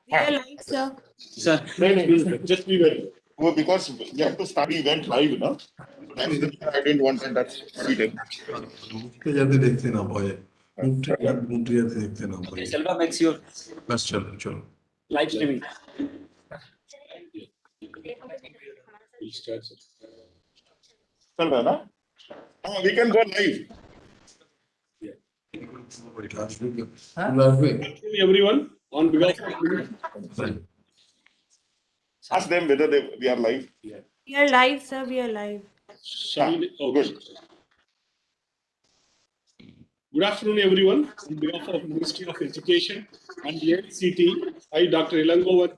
We are live, sir. Sir, just be very. Oh, because we have to study event live, no? That's the reason I didn't want that study. मुझे जाते देखते ना पाए मुझे जाते देखते ना पाए Selva makes your बस चलो चलो live streaming. Tell me, no? Oh, we can go live. last week Everyone, on behalf of Ask them whether we are live. We are live, sir. We are live. Shani, good. Good afternoon, everyone. On behalf of Ministry of Education and the AICT, I, Dr. Ilangovan,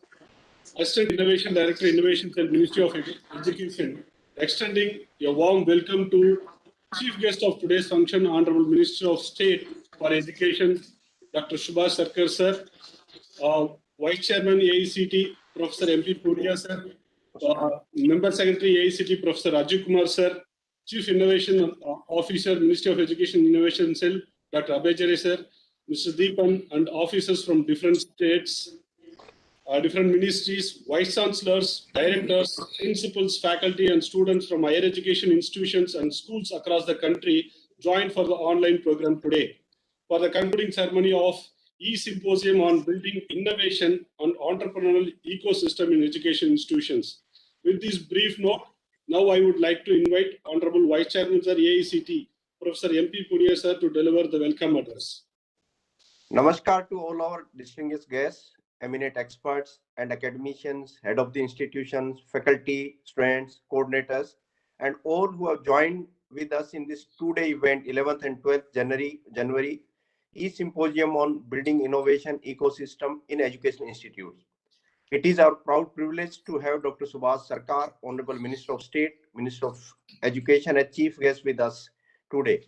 Assistant Innovation Director, Innovation Cell, Ministry of Education, extending a warm welcome to Chief Guest of today's function, Honorable Minister of State for Education, Dr. Subhash Sarkar, sir, Vice Chairman AICT, Professor M.P. Puria, sir, Member Secretary AICT, Professor Rajiv Kumar, sir, Chief Innovation Officer, Ministry of Education Innovation Cell, Dr. Abhay Jare, sir, Mr. Deepan, and officers from different states, different ministries, vice chancellors, directors, principals, faculty, and students from higher education institutions and schools across the country joined for the online program today for the concluding ceremony of e-Symposium on building innovation and entrepreneurial ecosystem in education institutions. With this brief note, now I would like to invite Honorable Vice Chairman Sir AICT, Professor M.P. Puria sir, to deliver the welcome address. Namaskar to all our distinguished guests, eminent experts and academicians, head of the institutions, faculty, students, coordinators, and all who have joined with us in this two-day event, 11th and 12th January, e-Symposium on Building Innovation Ecosystem in Education Institutes. It is our proud privilege to have Dr. Subhash Sarkar, Honorable Minister of State, Minister of Education, as chief guest with us today.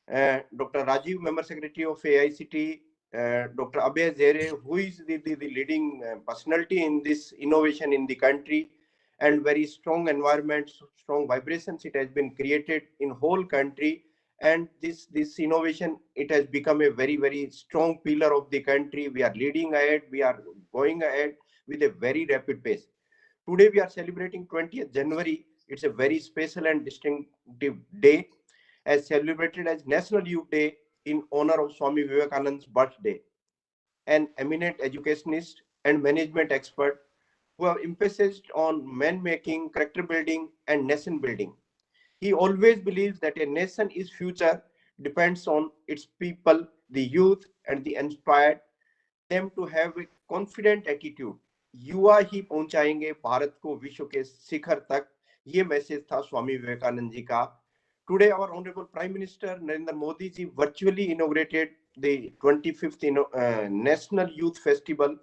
Dr. Rajiv, Member Secretary of AICT, Dr. Abhay Jare, who is the leading personality in this innovation in the country, and very strong environment, strong vibrations it has been created in whole country. And this innovation, it has become a very, very strong pillar of the country. We are leading ahead. We are going ahead with a very rapid pace. Today, we are celebrating 20th January. It's a very special and distinctive day, as celebrated as National Youth Day in honor of Swami Vivekananda's birthday. An eminent educationist and management expert who have emphasized on man-making, character building, and nation building. He always believes that a nation is future depends on its people, the youth, and the inspired them to have a confident attitude. युवा ही पहुंचाएंगे भारत को विश्व के शिखर तक, ये message था स्वामी विवेकानंद जी का. Today, our Honorable Prime Minister Narendra Modi ji virtually inaugurated the 25th National Youth Festival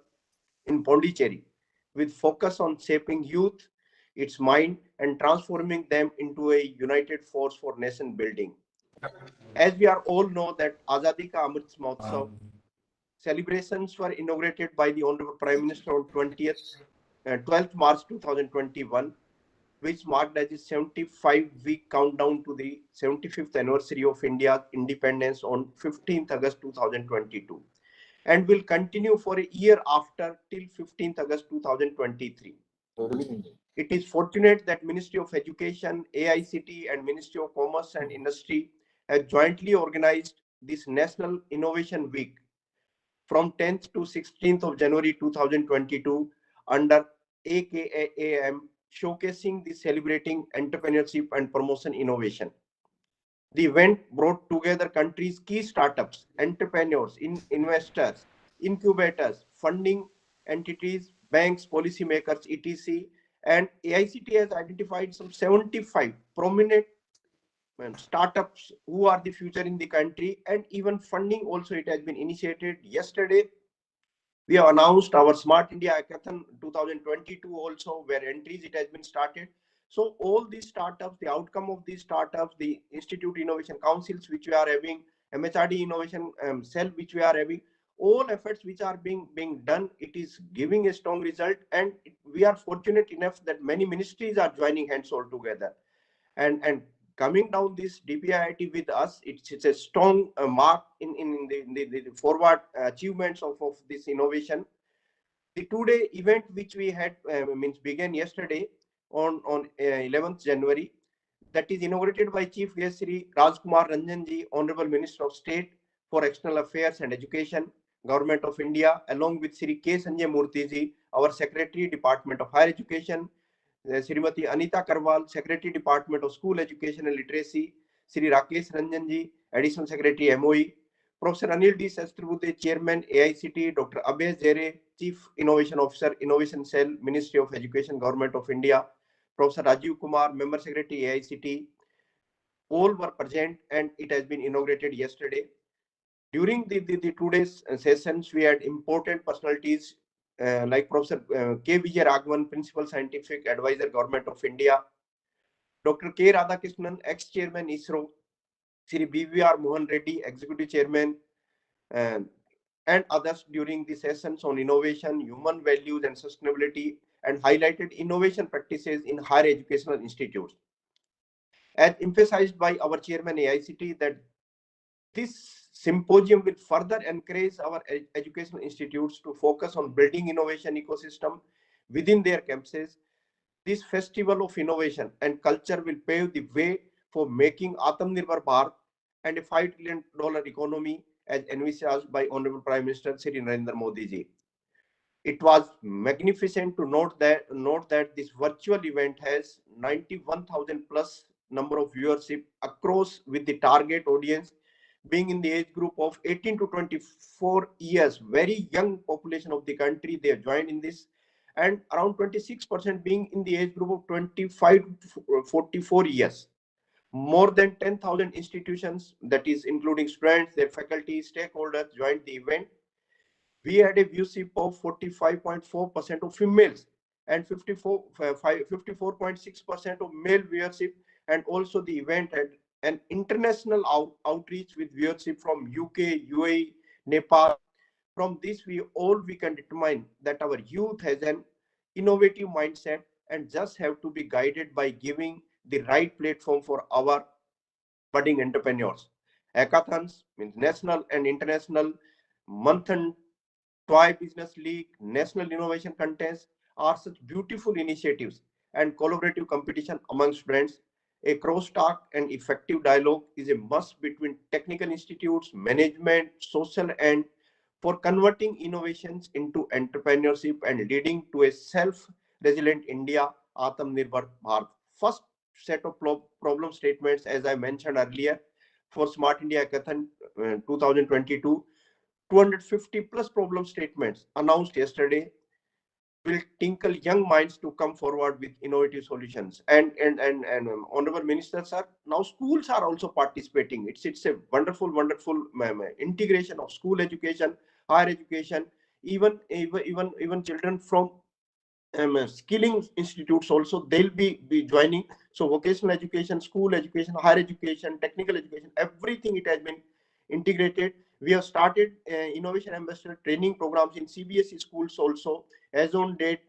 in Pondicherry, with focus on shaping youth, its mind, and transforming them into a united force for nation building. As we are all know that Azadi Ka Amrit Mahotsav celebrations were inaugurated by the Honorable Prime Minister on 12th March 2021, which marked as a 75-week countdown to the 75th anniversary of India's independence on 15th August 2022, and will continue for a year after till 15th August 2023. It is fortunate that Ministry of Education, AICT, and Ministry of Commerce and Industry have jointly organized this National Innovation Week from 10th to 16th of January 2022 under AKAAM, showcasing the celebrating entrepreneurship and promotion innovation. The event brought together country's key startups, entrepreneurs, investors, incubators, funding entities, banks, policymakers, etc. And AICT has identified some 75 prominent startups who are the future in the country, and even funding also it has been initiated. Yesterday, we have announced our Smart India Hackathon 2022 also, where entries it has been started. So all these startups, the outcome of these startups, the Institute Innovation Councils which we are having, MHRD Innovation Cell which we are having, all efforts which are being done, it is giving a strong result. And we are fortunate enough that many ministries are joining hands all together. And coming down this DPIIT with us, it's a strong mark in the forward achievements of this innovation. The two-day event which we had began yesterday on 11th January, that is inaugurated by Chief Guest Sri Rajkumar Ranjanji, Honorable Minister of State for External Affairs and Education, Government of India, along with Sri K. Sanjay Murthy, our Secretary, Department of Higher Education, Srimati Anita Karwal, Secretary, Department of School Education and Literacy, Sri Rakesh Ranjanji, Additional Secretary, MOE, Professor Anil D. Sastrabute, Chairman, AICT, Dr. Abhay Zere, Chief Innovation Officer, Innovation Cell, Ministry of Education, Government of India, Professor Rajiv Kumar, Member Secretary, AICT, all were present, and it has been inaugurated yesterday. During the 2 days sessions, we had important personalities like Professor K. Vijay Raghavan, Principal Scientific Advisor, Government of India, Dr. K. Radhakrishnan, ex-chairman ISRO, Sri BVR Mohan Reddy, Executive Chairman, and others during the sessions on innovation, human values and sustainability, and highlighted innovation practices in higher educational institutes. As emphasized by our chairman AICT, that this symposium will further encourage our educational institutes to focus on building innovation ecosystem within their campuses. This festival of innovation and culture will pave the way for making Atmanirbhar Bharat and a $5 trillion economy as envisaged by Honorable Prime Minister Shri Narendra Modi ji. It was magnificent to note that this virtual event has 91,000 plus number of viewership across, with the target audience being in the age group of 18 to 24 years, very young population of the country. They have joined in this, and around 26% being in the age group of 25 to 44 years. More than 10,000 institutions, that is including students, their faculty, stakeholders, joined the event. We had a viewership of 45.4% of females and 54.6% of male viewership, and also the event had an international outreach with viewership from UK, UAE, Nepal. From this, we can determine that our youth has an innovative mindset and just have to be guided by giving the right platform for our budding entrepreneurs. Hackathons means national and international, Manthan, Toy Business League, National Innovation Contest are such beautiful initiatives and collaborative competition among students. A crosstalk and effective dialogue is a must between technical institutes, management, social, and for converting innovations into entrepreneurship and leading to a self-resilient India, Atmanirbhar Bharat. First set of problem statements, as I mentioned earlier, for Smart India Hackathon 2022, 250 plus problem statements announced yesterday will tinkle young minds to come forward with innovative solutions. And Honorable Minister, sir, now schools are also participating. It's a wonderful integration of school education, higher education, even children from skilling institutes also, they'll be joining. So vocational education, school education, higher education, technical education, everything, it has been integrated. We have started innovation ambassador training programs in CBSE schools also. As on date,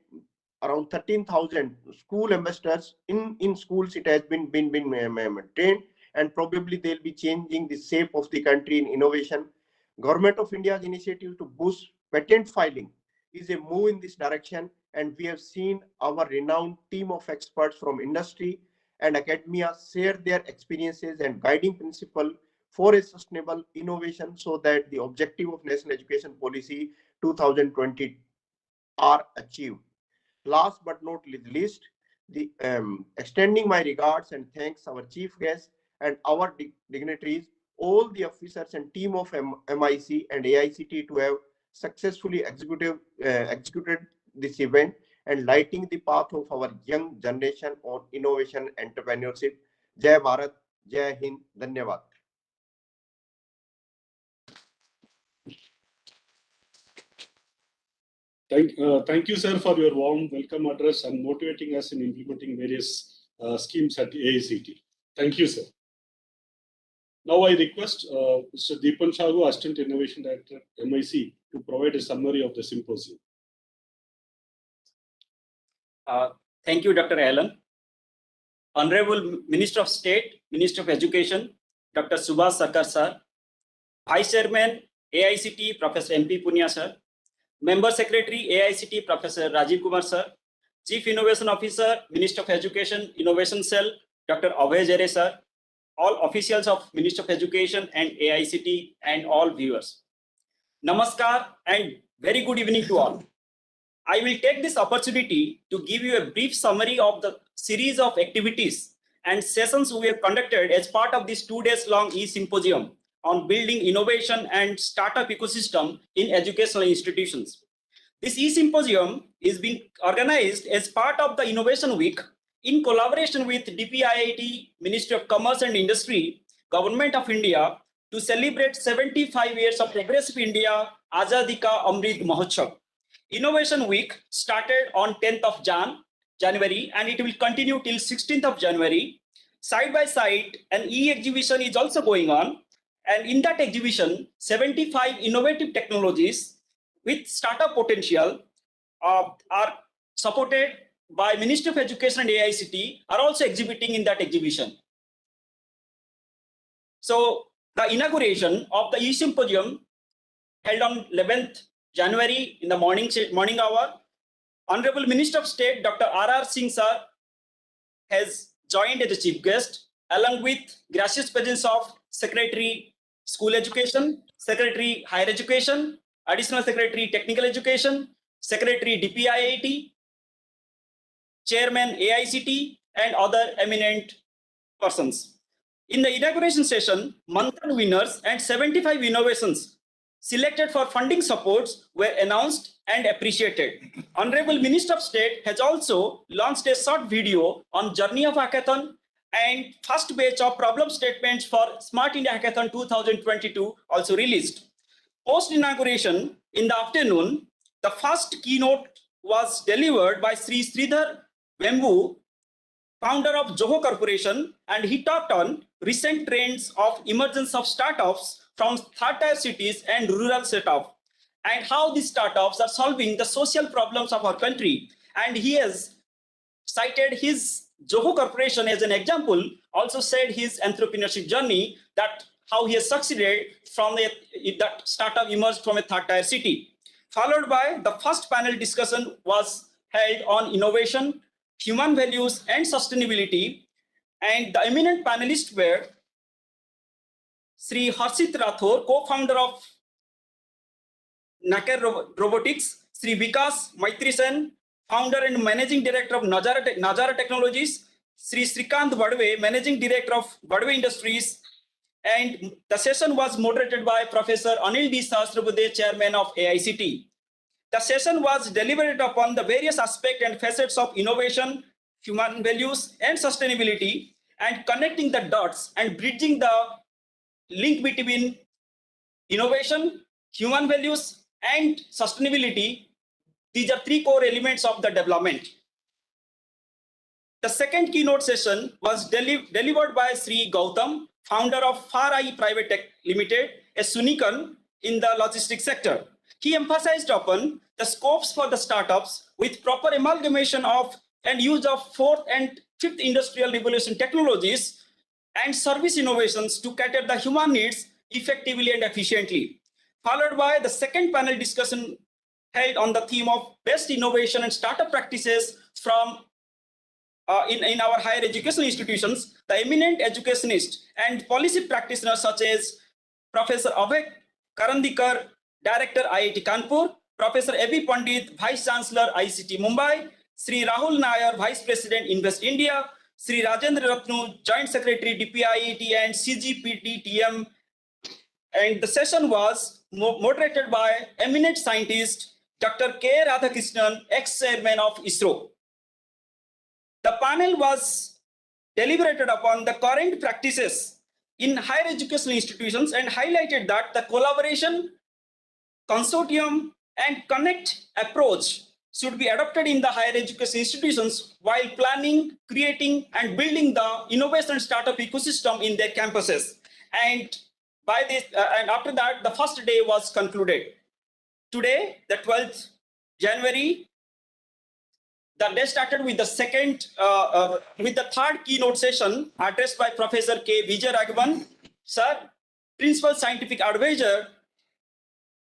around 13,000 school ambassadors in schools, it has been trained, and probably they'll be changing the shape of the country in innovation. Government of India's initiative to boost patent filing is a move in this direction, and we have seen our renowned team of experts from industry and academia share their experiences and guiding principle for a sustainable innovation, so that the objective of National Education Policy 2020 are achieved. Last but not least, the extending my regards and thanks our chief guests and our dignitaries, all the officers and team of MIC and AICT to have successfully executed this event and lighting the path of our young generation on innovation entrepreneurship. Jai Bharat, Jai Hind, Dhanyavad. Thank you, sir, for your warm welcome address and motivating us in implementing various schemes at the AICT. Thank you, sir. Now I request Mr. Deepan Shagu, Assistant Innovation Director, MIC, to provide a summary of the symposium. Thank you, Dr. Allen. Honorable Minister of State, Minister of Education, Dr. Subhash Sarkar sir, Vice Chairman, AICT, Professor MP Punia sir, Member Secretary, AICT, Professor Rajiv Kumar Sir, Chief Innovation Officer, Minister of Education, Innovation Cell, Dr. Abhay Jere Sir, all officials of Ministry of Education and AICT, and all viewers. Namaskar and very good evening to all. I will take this opportunity to give you a brief summary of the series of activities and sessions we have conducted as part of this 2 days long e-Symposium on building innovation and startup ecosystem in educational institutions. This e-Symposium is being organized as part of the Innovation Week in collaboration with DPIIT, Ministry of Commerce and Industry, Government of India, to celebrate 75 years of Progressive India Azadi Ka Amrit Mahotsav. Innovation Week started on 10th of January and it will continue till 16th of January. Side by side, an e-exhibition is also going on. And in that exhibition, 75 innovative technologies with startup potential are supported by Ministry of Education and AICT are also exhibiting in that exhibition. So the inauguration of the e-Symposium held on 11th January in the morning hour, Honorable Minister of State Dr. R.R. Singh Sir has joined as a chief guest, along with gracious presence of Secretary School Education, Secretary Higher Education, Additional Secretary Technical Education, Secretary DPIIT, Chairman AICT, and other eminent persons. In the inauguration session, Manthan winners and 75 innovations selected for funding supports were announced and appreciated. Honorable Minister of State has also launched a short video on Journey of Hackathon and first batch of problem statements for Smart India Hackathon 2022 also released. Post inauguration in the afternoon, the first keynote was delivered by Sri Sridhar Vembu, founder of Zoho Corporation, and he talked on recent trends of emergence of startups from third-tier cities and rural setup, and how these startups are solving the social problems of our country. And he has cited his Zoho Corporation as an example, also said his entrepreneurship journey, that how he has succeeded from that startup emerged from a third-tier city. Followed by the first panel discussion was held on innovation, human values, and sustainability. And the eminent panelists were Sri Harshit Rathore, co-founder of Naker Robotics, Sri Vikas Maitri-Sen, founder and managing director of Najara Technologies, Sri Srikant Badwe, managing director of Badwe Industries, and the session was moderated by Professor Anil D. Sahasrabudhe, chairman of AICT. The session was deliberated upon the various aspects and facets of innovation, human values, and sustainability, and connecting the dots and bridging the link between innovation, human values, and sustainability. These are three core elements of the development. The second keynote session was delivered by Sri Gautam, founder of Far Eye Private Tech Limited, a Sunikan in the logistics sector. He emphasized upon the scopes for the startups with proper amalgamation of and use of fourth and fifth industrial revolution technologies and service innovations to cater the human needs effectively and efficiently. Followed by the second panel discussion held on the theme of best innovation and startup practices from in our higher educational institutions. The eminent educationist and policy practitioners such as Professor Abhay Karandikar, Director IIT Kanpur, Professor A.B. Pandit, Vice Chancellor ICT Mumbai, Sri Rahul Nair, Vice President Invest India, Sri Rajendra Ratnu, Joint Secretary DPIIT and CGPT TM. And the session was moderated by eminent scientist Dr. K. Radhakrishnan, ex-chairman of ISRO. The panel was deliberated upon the current practices in higher educational institutions and highlighted that the collaboration, consortium, and connect approach should be adopted in the higher education institutions while planning, creating, and building the innovation and startup ecosystem in their campuses. And by this, and after that, the first day was concluded. Today, the 12th January, the day started with the third keynote session addressed by Professor K. Vijay Raghavan, Sir, Principal Scientific Advisor,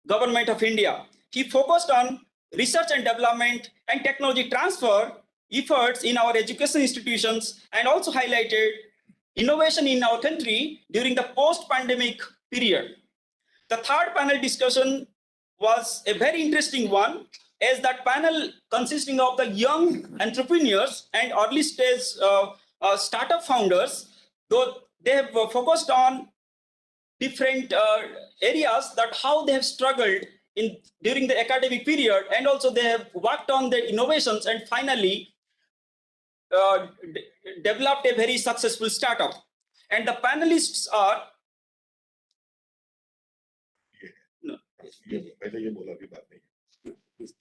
Government of India. he focused on research and development and technology transfer efforts in our education institutions and also highlighted innovation in our country during the post-pandemic period. The third panel discussion was a very interesting one, as that panel consisting of the young entrepreneurs and early stage startup founders, though they have focused on different areas that how they have struggled in during the academic period, and also they have worked on their innovations and finally developed a very successful startup. And the panelists are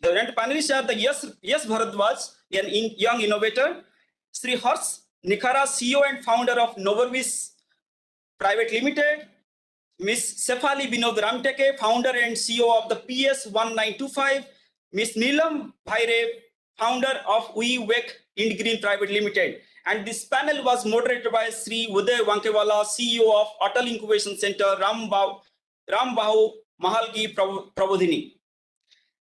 the panelists are the Yes Bharadwaj, an young innovator, Sri Harsh Nikhara, CEO and founder of Novarvis Private Limited, Ms. Sefali Binod Ramteke, founder and CEO of the PS1925, Ms. Neelam Bhaire, founder of WeWake Indgreen Private Limited. And this panel was moderated by Sri Uday Wankewala, CEO of Atal Incubation Center, Rambahu Mahalgi Prabodhini.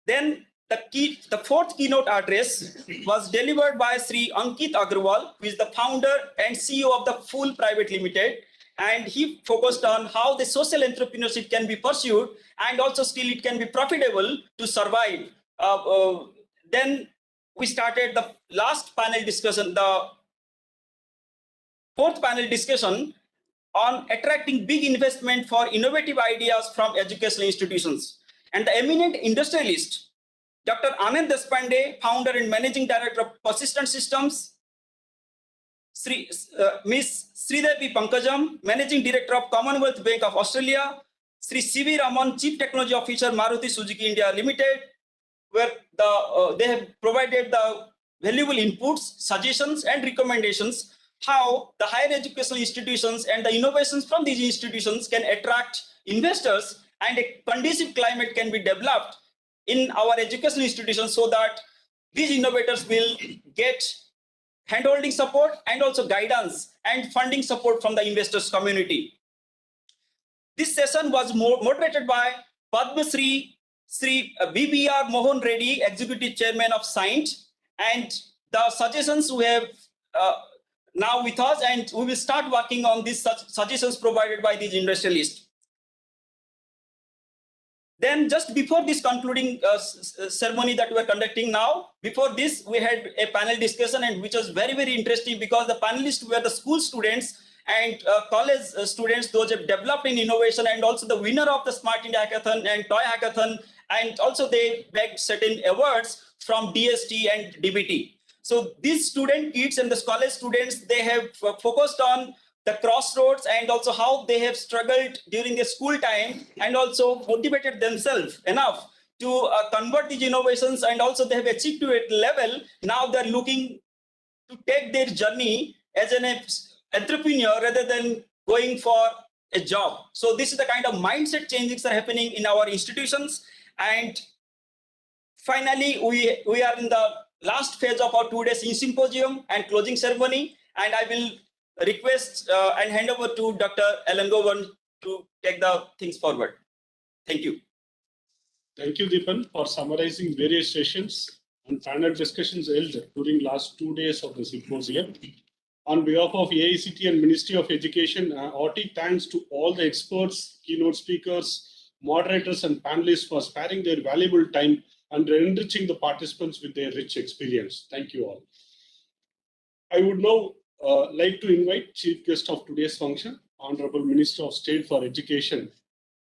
Then the fourth keynote address was delivered by Sri Ankit Agrawal, who is the founder and CEO of the Full Private Limited. And he focused on how the social entrepreneurship can be pursued and also still it can be profitable to survive. Then we started the last panel discussion, the fourth panel discussion on attracting big investment for innovative ideas from educational institutions. And the eminent industrialist, Dr. Anand Deshpande, founder and managing director of Persistent Systems, Ms. Sridevi Pankajam, managing director of Commonwealth Bank of Australia, Sri C.V. Raman, chief technology officer, Maruti Suzuki India Limited, where they have provided the valuable inputs, suggestions, and recommendations how the higher educational institutions and the innovations from these institutions can attract investors and a conducive climate can be developed in our educational institutions so that these innovators will get handholding support and also guidance and funding support from the investors community. This session was moderated by Padma Shri BBR Mohan Reddy, Executive Chairman of SINT, and the suggestions we have now with us, and we will start working on these suggestions provided by these industrialists. Then just before this concluding ceremony that we are conducting now, before this we had a panel discussion, and which was very, very interesting because the panelists were the school students and college students, those have developed in innovation, and also the winner of the Smart India Hackathon and Toy Hackathon, and also they bagged certain awards from DST and DBT. So these student kids and the college students, they have focused on the crossroads and also how they have struggled during their school time and also motivated themselves enough to convert these innovations, and also they have achieved to a level. Now they're looking to take their journey as an entrepreneur rather than going for a job. So this is the kind of mindset changes that are happening in our institutions. And finally, we are in the last phase of our 2 days e-Symposium and closing ceremony, and I will request and hand over to Dr. Elangovan to take the things forward. Thank you. Thank you, Deepan, for summarizing various sessions and panel discussions held during last 2 days of the symposium. On behalf of AICT and Ministry of Education, hearty thanks to all the experts, keynote speakers, moderators, and panelists for sparing their valuable time and enriching the participants with their rich experience. Thank you all. I would now like to invite Chief Guest of today's function, Honorable Minister of State for Education,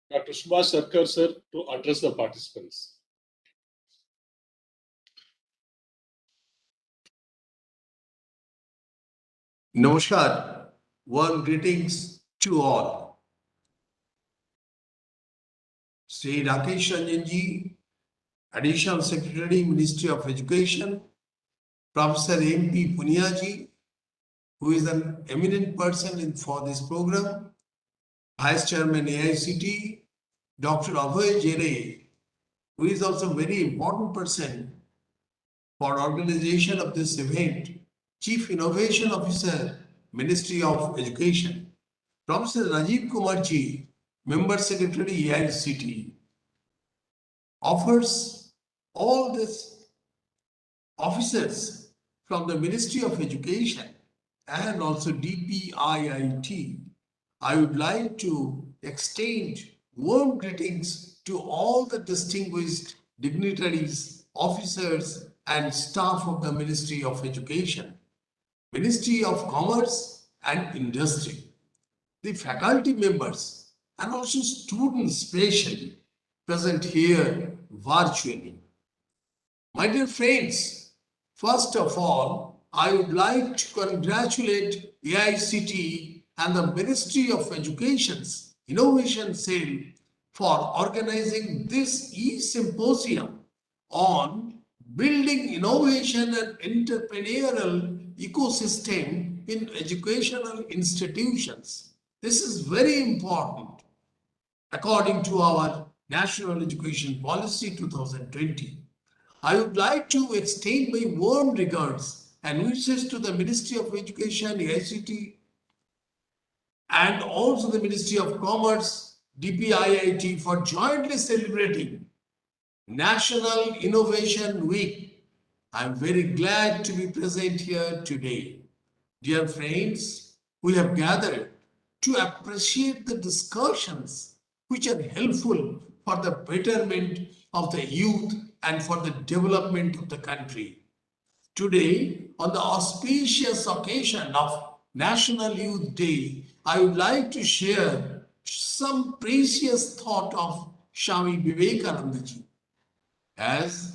Dr. Subhash Sarkar sir, to address the participants. Namaskar, warm greetings to all. Sri Rakesh Ranjan ji, Additional Secretary, Ministry of Education, Professor M.P. Punia ji, who is an eminent person for this program, Vice Chairman AICT, Dr. Abhay Jere, who is also a very important person for organization of this event, Chief Innovation Officer, Ministry of Education, Professor Rajiv Kumar ji, Member Secretary AICT, offers all these officers from the Ministry of Education and also DPIIT, I would like to extend warm greetings to all the distinguished dignitaries, officers, and staff of the Ministry of Education, Ministry of Commerce and Industry, the faculty members, and also students especially present here virtually. My dear friends, first of all, I would like to congratulate AICTE and the Ministry of Education's Innovation Cell for organizing this e-Symposium on building innovation and entrepreneurial ecosystem in educational institutions. This is very important according to our National Education Policy 2020. I would like to extend my warm regards and wishes to the Ministry of Education, AICTE, and also the Ministry of Commerce, DPIIT, for jointly celebrating National Innovation Week. I am very glad to be present here today. Dear friends, we have gathered to appreciate the discussions which are helpful for the betterment of the youth and for the development of the country. Today, on the auspicious occasion of National Youth Day, I would like to share some precious thought of Swami Vivekananda ji. As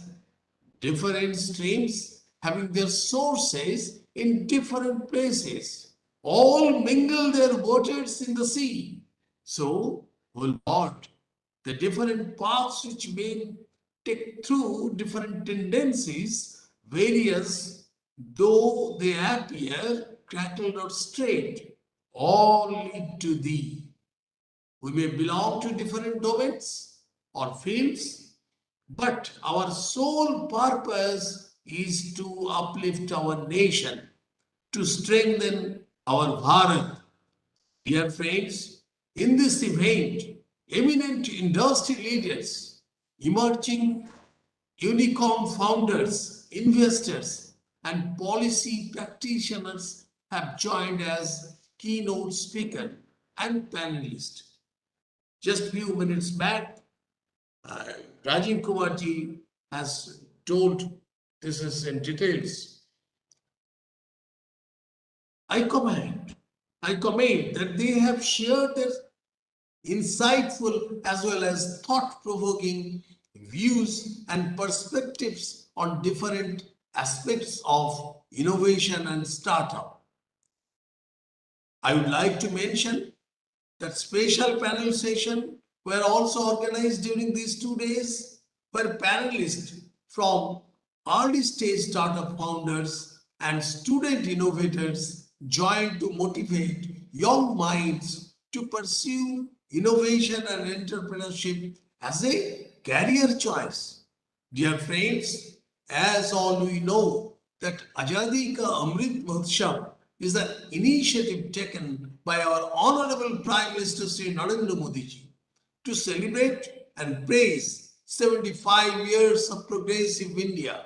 different streams having their sources in different places, all mingle their waters in the sea. So, will what? The different paths which may take through different tendencies, various though they appear crackle or straight, all lead to thee. We may belong to different domains or fields, but our sole purpose is to uplift our nation, to strengthen our Bharat. Dear friends, in this event, eminent industry leaders, emerging unicorn founders, investors, and policy practitioners have joined as keynote speaker and panelist. Just few minutes back, Rajiv Kumar ji has told this is in details. I comment that they have shared their insightful as well as thought-provoking views and perspectives on different aspects of innovation and startup. I would like to mention that special panel session were also organized during these 2 days, where panelists from early stage startup founders and student innovators joined to motivate young minds to pursue innovation and entrepreneurship as a career choice. Dear friends, as all we know that Azadi Ka Amrit Mahotsav is an initiative taken by our Honorable Prime Minister Sri Narendra Modi ji to celebrate and praise 75 years of progressive India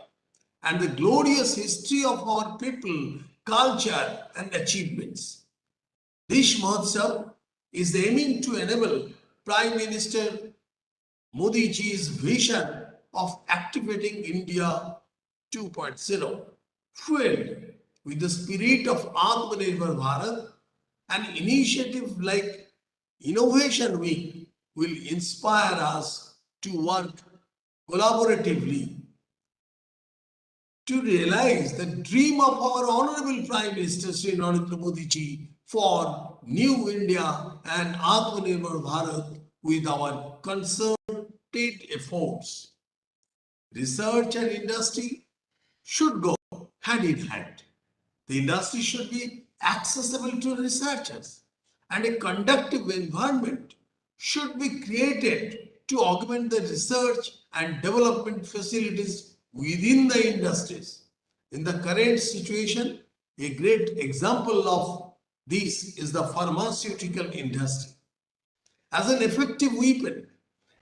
and the glorious history of our people, culture and achievements. This Mahotsav is aiming to enable Prime Minister Modi ji's vision of activating India 2.0, fueled with the spirit of Atmanirbhar Bharat. An initiative like Innovation Week will inspire us to work collaboratively to realize the dream of our Honorable Prime Minister Sri Narendra Modi ji for New India and Atmanirbhar Bharat with our concerted efforts. Research and industry should go hand in hand. The industry should be accessible to researchers, and a conducive environment should be created to augment the research and development facilities within the industries. In the current situation, a great example of this is the pharmaceutical industry. As an effective weapon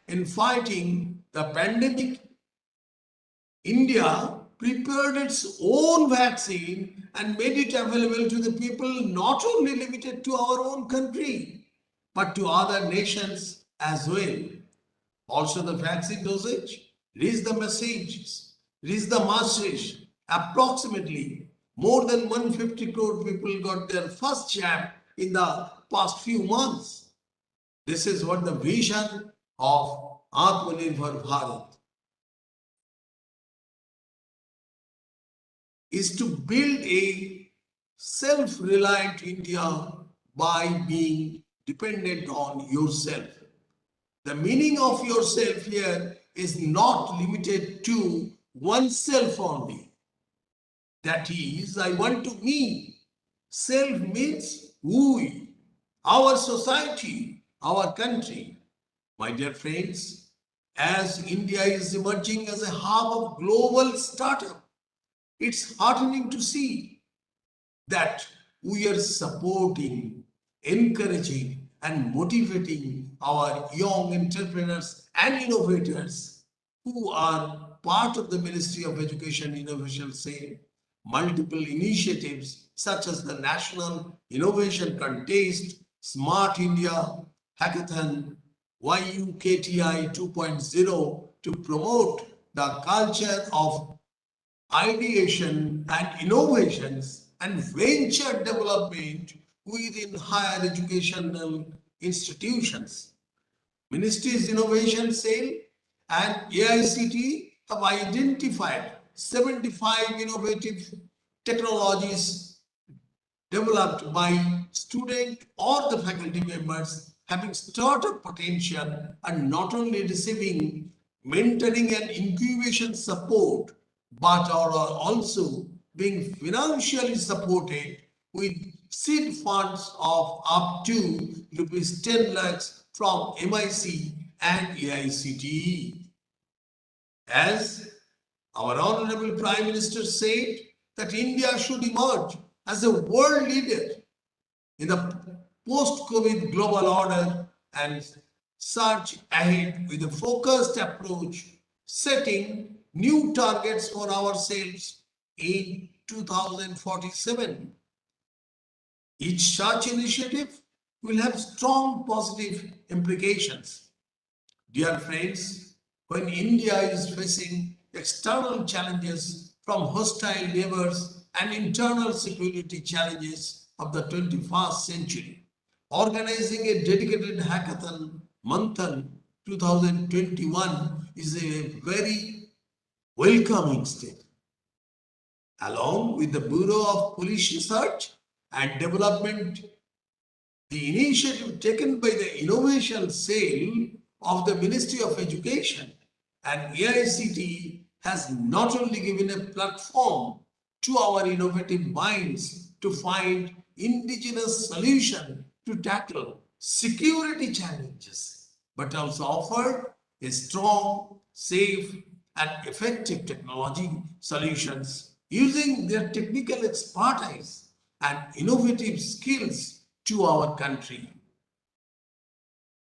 in fighting the pandemic, India prepared its own vaccine and made it available to the people, not only limited to our own country, but to other nations as well. Also, the vaccine dosage reached the messages, reached the masses. Approximately more than 150 crore people got their first jab in the past few months. This is what the vision of Atmanirbhar Bharat is, to build a self-reliant India by being dependent on yourself. The meaning of yourself here is not limited to oneself only. That is, I want to me. Self means we, our society, our country. My dear friends, as India is emerging as a hub of global startup, it's heartening to see that we are supporting, encouraging, and motivating our young entrepreneurs and innovators who are part of the Ministry of Education Innovation Cell. Multiple initiatives such as the National Innovation Contest, Smart India Hackathon, YUKTI 2.0 to promote the culture of ideation and innovations and venture development within higher educational institutions. Ministry's Innovation Cell and AICT have identified 75 innovative technologies developed by student or the faculty members having startup potential and not only receiving mentoring and incubation support, but are also being financially supported with seed funds of up to rupees 10 lakhs from MIC and AICTE. As our Honorable Prime Minister said that India should emerge as a world leader in the post-COVID global order and surge ahead with a focused approach, setting new targets for ourselves in 2047. Each such initiative will have strong positive implications. Dear friends, when India is facing external challenges from hostile neighbors and internal security challenges of the 21st century, organizing a dedicated hackathon Manthan 2021 is a very welcoming step. Along with the Bureau of Police Research and Development, the initiative taken by the Innovation Cell of the Ministry of Education and AICT has not only given a platform to our innovative minds to find indigenous solutions to tackle security challenges, but also offered a strong, safe, and effective technology solutions using their technical expertise and innovative skills to our country.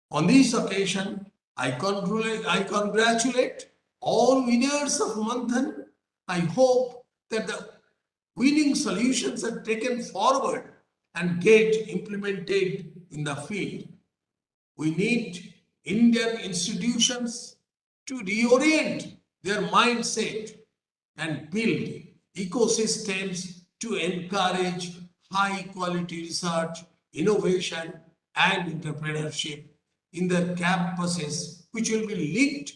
On this occasion, I congratulate all winners of Manthan. I hope that the winning solutions are taken forward and get implemented in the field. We need Indian institutions to reorient their mindset and build ecosystems to encourage high quality research, innovation, and entrepreneurship in their campuses, which will be linked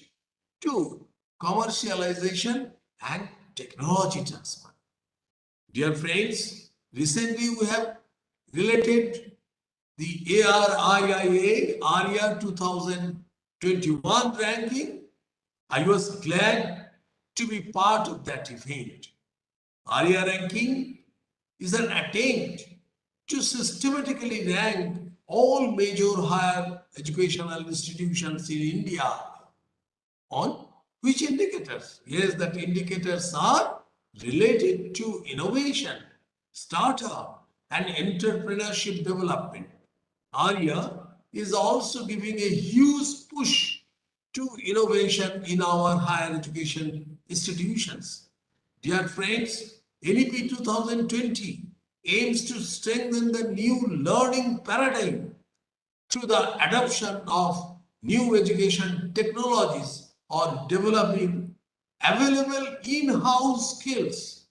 to commercialization and technology transfer. Dear friends, recently we have related the ARIIA ARIA 2021 ranking. I was glad to be part of that event. ARIA ranking is an attempt to systematically rank all major higher educational institutions in India on which indicators? Yes, that indicators are related to innovation, startup, and entrepreneurship development. ARIA is also giving a huge push to innovation in our higher education institutions. Dear friends, NEP 2020 aims to strengthen the new learning paradigm through the adoption of new education technologies or developing available in-house skills.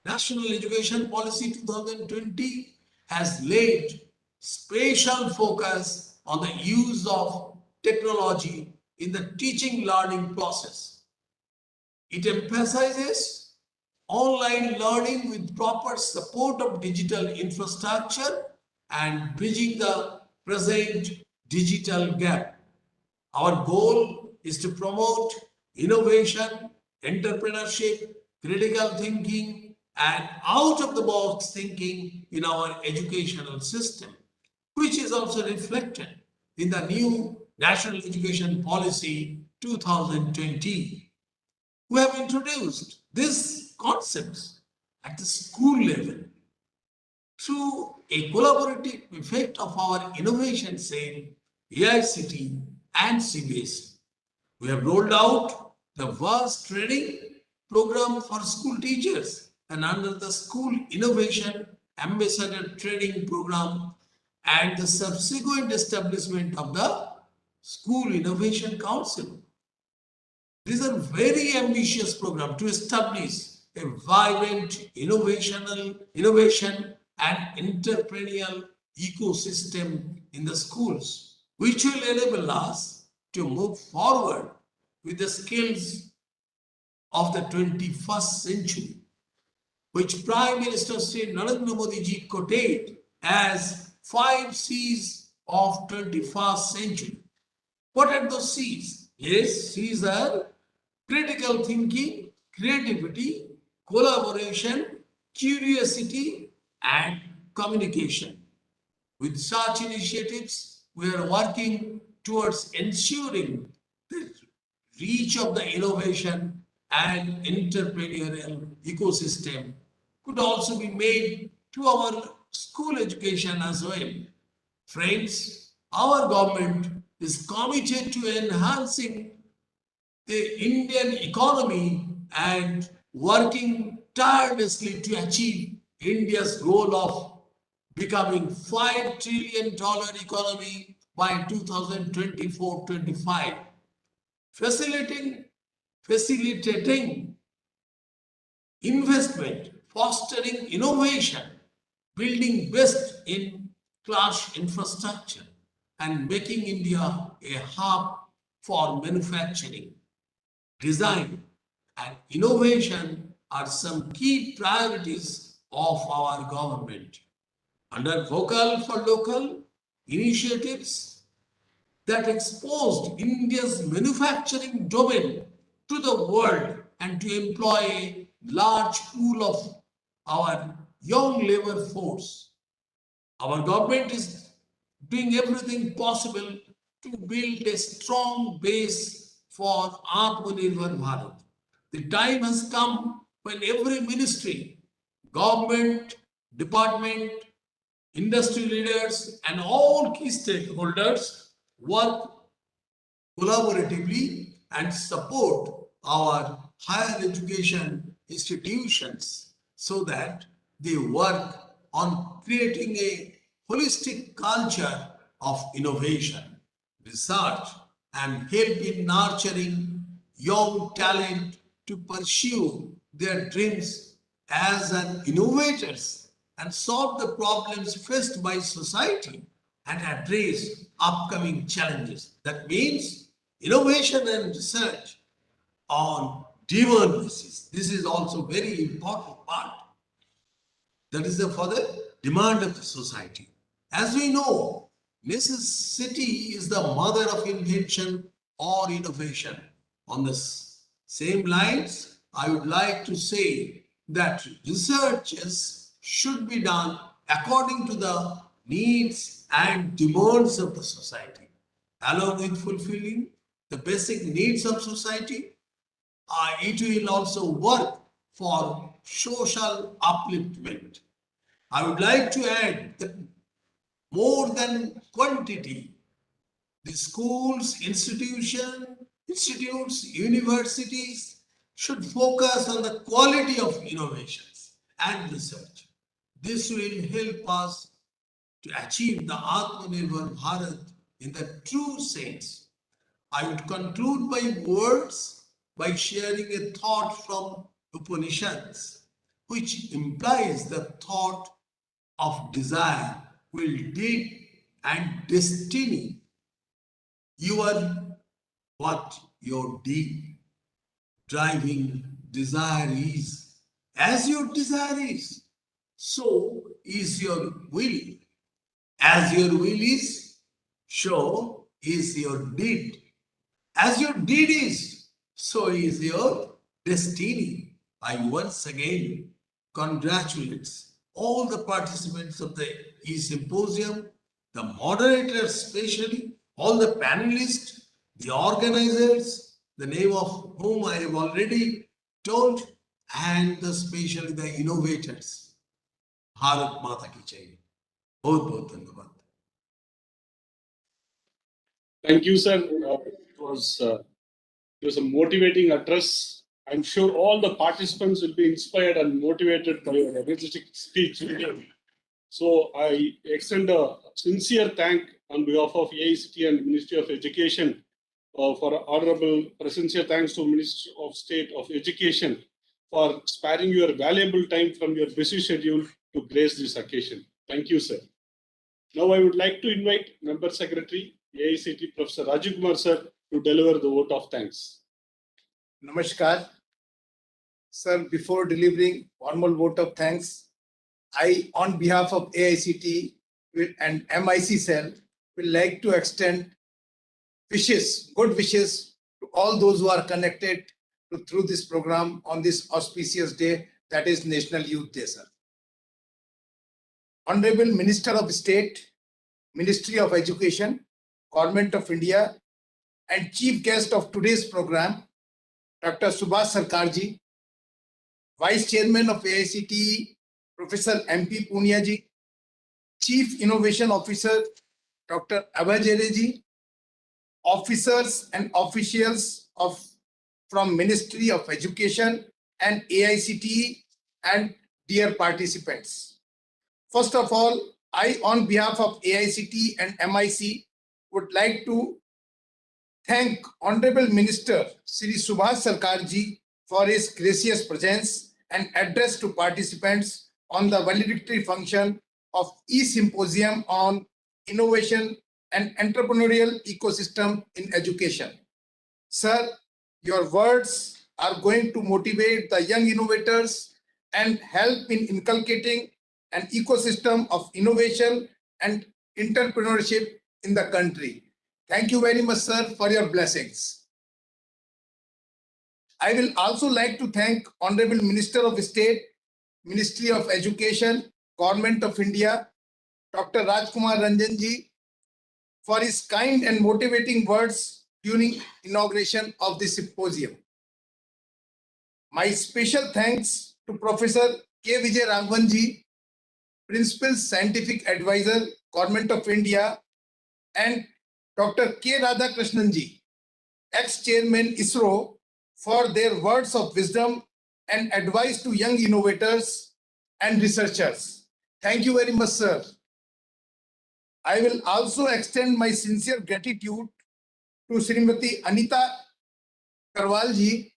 National Education Policy 2020 has laid special focus on the use of technology in the teaching learning process. It emphasizes online learning with proper support of digital infrastructure and bridging the present digital gap. Our goal is to promote innovation, entrepreneurship, critical thinking, and out of the box thinking in our educational system, which is also reflected in the new National Education Policy 2020. We have introduced these concepts at the school level through a collaborative effect of our innovation cell, AICT, and CBS. We have rolled out the vast training program for school teachers and under the School Innovation Ambassador Training Program and the subsequent establishment of the School Innovation Council. These are very ambitious programs to establish a vibrant innovation and entrepreneurial ecosystem in the schools, which will enable us to move forward with the skills of the 21st century, which Prime Minister Sri Narendra Modi ji quoted as 5 C's of 21st century. What are those C's? Yes, C's are critical thinking, creativity, collaboration, curiosity, and communication. With such initiatives, we are working towards ensuring the reach of the innovation and entrepreneurial ecosystem could also be made to our school education as well. Friends, our government is committed to enhancing the Indian economy and working tirelessly to achieve India's goal of becoming $5 trillion economy by 2024-25. Facilitating investment, fostering innovation, building best in class infrastructure, and making India a hub for manufacturing, design, and innovation are some key priorities of our government. Under Vocal for Local initiatives that exposed India's manufacturing domain to the world and to employ a large pool of our young labor force. Our government is doing everything possible to build a strong base for Atmanirbhar Bharat. The time has come when every ministry, government, department, industry leaders, and all key stakeholders work collaboratively and support our higher education institutions so that they work on creating a holistic culture of innovation, research, and help in nurturing young talent to pursue their dreams as an innovators and solve the problems faced by society and address upcoming challenges. That means innovation and research on demand basis. This is also very important part. That is for the demand of the society. As we know, necessity is the mother of invention or innovation. On the same lines, I would like to say that researches should be done according to the needs and demands of the society, along with fulfilling the basic needs of society. It will also work for social upliftment. I would like to add that more than quantity, The schools, institutes, universities should focus on the quality of innovations and research. This will help us to achieve the Atmanirbhar Bharat in the true sense. I would conclude my words by sharing a thought from Upanishads, which implies the thought of desire, will, deed, and destiny. You are what your deed driving desire is. As your desire is, so is your will. As your will is, so is your deed. As your deed is, so is your destiny. I once again congratulate all the participants of the e-Symposium, the moderators especially, all the panelists, the organizers, the name of whom I have already told, and especially the innovators. Bharat Mata ki Jai. बहुत बहुत धन्यवाद. Thank you, sir. It was a motivating address. I'm sure all the participants will be inspired and motivated by your energetic speech. So I extend a sincere thank on behalf of AICT and Ministry of Education for honorable sincere thanks to Ministry of State of Education for sparing your valuable time from your busy schedule to grace this occasion. Thank you, sir. Now I would like to invite Member Secretary, AICT Professor Rajiv Kumar sir, to deliver the vote of thanks. Namaskar. Sir, before delivering formal vote of thanks, I, on behalf of AICT and MIC cell, will like to extend wishes, good wishes to all those who are connected through this program on this auspicious day, that is National Youth Day, sir. Honorable Minister of State, Ministry of Education, Government of India, and Chief Guest of today's program, Dr. Subhash Sarkarji, Vice Chairman of AICTE, Professor MP Puniaji, Chief Innovation Officer, Dr. Abhay Jareji, officers and officials from Ministry of Education and AICTE, and dear participants. First of all, I, on behalf of AICTE and MIC, would like to thank Honorable Minister Shri Subhash Sarkarji for his gracious presence and address to participants on the valedictory function of e-Symposium on Innovation and Entrepreneurial Ecosystem in Education. Sir, your words are going to motivate the young innovators and help in inculcating an ecosystem of innovation and entrepreneurship in the country. Thank you very much, sir, for your blessings. I will also like to thank Honorable Minister of State, Ministry of Education, Government of India, Dr. Rajkumar Ranjanji, for his kind and motivating words during inauguration of the symposium. My special thanks to Professor K. Vijay Raghavanji, Principal Scientific Advisor, Government of India, and Dr. K. Radhakrishnanji, ex-chairman ISRO, for their words of wisdom and advice to young innovators and researchers. Thank you very much, sir. I will also extend my sincere gratitude to Srimati Anita Karwalji,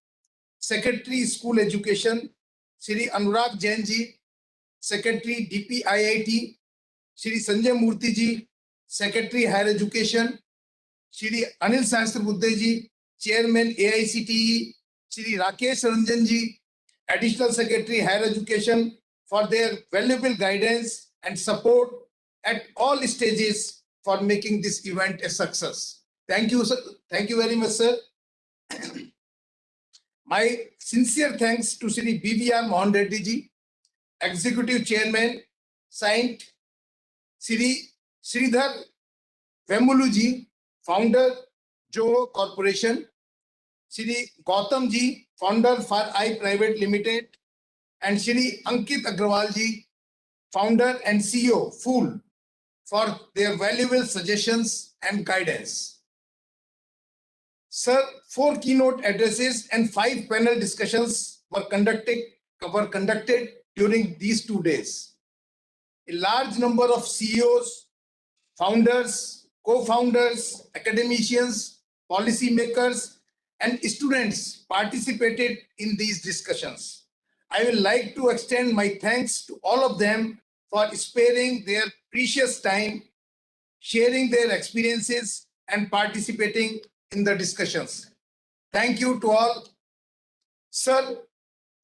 Secretary School Education, Shri Anurag Jainji, Secretary DPIIT, Shri Sanjay Murthy, Secretary Higher Education, Shri Anil Sahasrabuddhe, Chairman AICTE, Shri Rakesh Ranjanji, Additional Secretary Higher Education, for their valuable guidance and support at all stages for making this event a success. Thank you, sir. Thank you very much, sir. My sincere thanks to Shri BVR Mohan Reddy ji, Executive Chairman, Saint Shri Sridhar Vemulu ji, Founder, Joho Corporation, Shri Gautam ji, Founder for I Private Limited, and Shri Ankit Agrawal ji, Founder and CEO, Fool, for their valuable suggestions and guidance. Sir, 4 keynote addresses and 5 panel discussions were conducted during these 2 days. A large number of CEOs, founders, co-founders, academicians, policymakers, and students participated in these discussions. I would like to extend my thanks to all of them for sparing their precious time, sharing their experiences, and participating in the discussions. Thank you to all. Sir,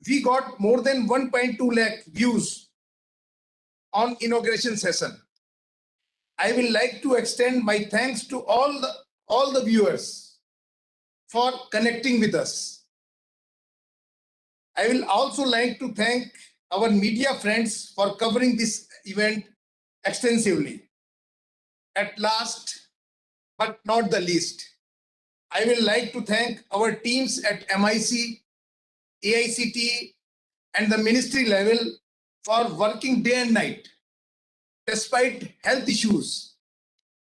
we got more than 1.2 lakh views on inauguration session. I will like to extend my thanks to all the viewers for connecting with us. I will also like to thank our media friends for covering this event extensively. At last, but not the least, I will like to thank our teams at MIC, AICT, and the ministry level for working day and night despite health issues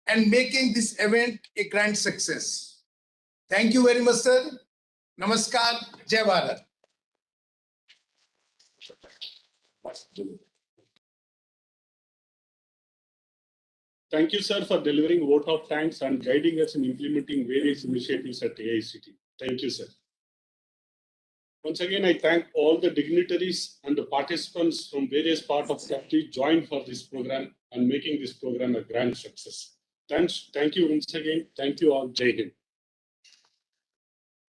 and making this event a grand success. Thank you very much, sir. Namaskar. Jai Bharat. Thank you, sir, for delivering vote of thanks and guiding us in implementing various initiatives at AICT. Thank you, sir. Once again, I thank all the dignitaries and the participants from various parts of the country joined for this program and making this program a grand success. Thank you once again. Thank you all. Jai Hind.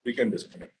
We can disconnect.